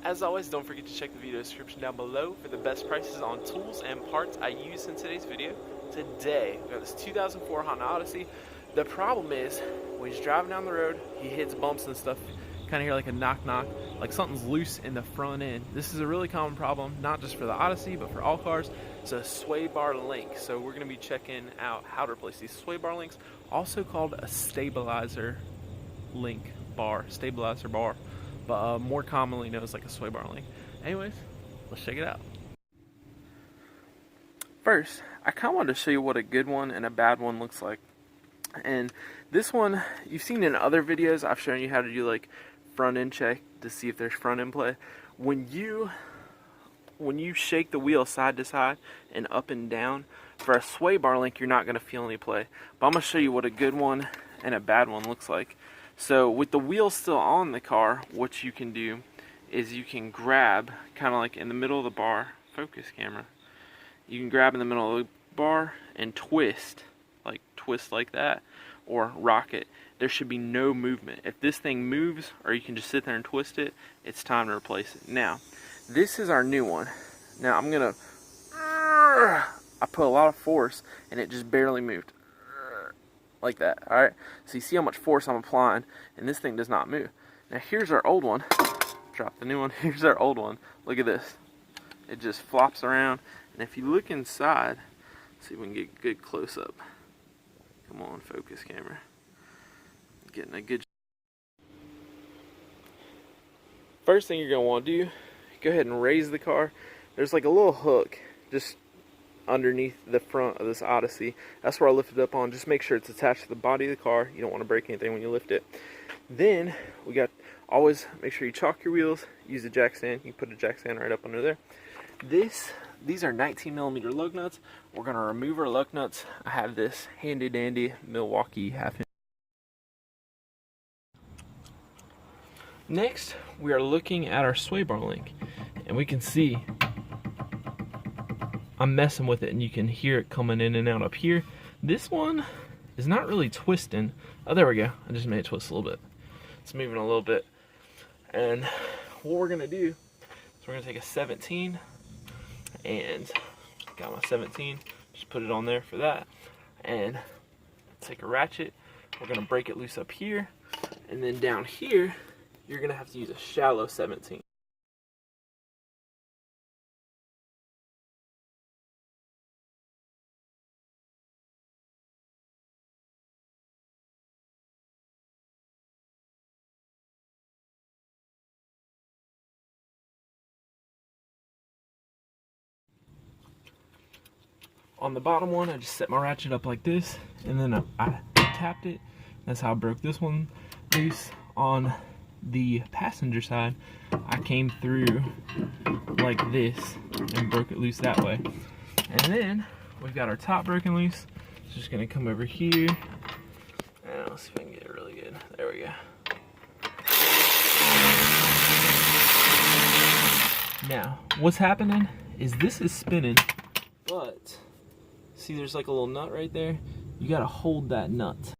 As always, don't forget to check the video description down below for the best prices on tools and parts I use in today's video. Today, we got this 2004 Honda Odyssey. The problem is, when he's driving down the road, he hits bumps and stuff. Kind of hear like a knock knock, like something's loose in the front end. This is a really common problem, not just for the Odyssey, but for all cars. It's a sway bar link. So we're going to be checking out how to replace these sway bar links, also called a stabilizer link bar, stabilizer bar, but more commonly known as like a sway bar link. Anyways, let's check it out. First, I kind of wanted to show you what a good one and a bad one looks like. And this one, you've seen in other videos, I've shown you how to do like front end check to see if there's front end play. When you shake the wheel side to side and up and down, for a sway bar link, you're not going to feel any play. But I'm going to show you what a good one and a bad one looks like. So with the wheel still on the car, what you can do is you can grab kind of like in the middle of the bar, focus camera, you can grab in the middle of the bar and twist like that, or rock it. There should be no movement. If this thing moves, or you can just sit there and twist it, it's time to replace it. Now, this is our new one. Now I'm gonna, I put a lot of force and it just barely moved. Like that, alright? So you see how much force I'm applying, and this thing does not move. Now here's our old one. Drop the new one. Here's our old one. Look at this. It just flops around, and if you look inside, see if we can get a good close up. Come on, focus camera. Getting a good. First thing you're going to want to do, go ahead and raise the car. There's like a little hook just underneath the front of this Odyssey. That's where I lift it up on. Just make sure it's attached to the body of the car. You don't want to break anything when you lift it. Then we got, always make sure you chalk your wheels. Use a jack stand. You can put a jack stand right up under there. These are 19mm lug nuts. We're going to remove our lug nuts. I have this handy dandy Milwaukee half-inch. Next, we are looking at our sway bar link, and we can see I'm messing with it, and you can hear it coming in and out up here. This one is not really twisting. Oh, there we go. I just made it twist a little bit. It's moving a little bit. And what we're going to do is we're going to take a 17, and got my 17, just put it on there for that, and take a ratchet. We're going to break it loose up here, and then down here, you're going to have to use a shallow 17. On the bottom one, I just set my ratchet up like this, and then I tapped it. That's how I broke this one loose. On the passenger side, I came through like this and broke it loose that way. And then we've got our top broken loose. It's just gonna come over here, and let's see if I can get it really good. There we go. Now, what's happening is this is spinning, but see there's like a little nut right there. You gotta hold that nut.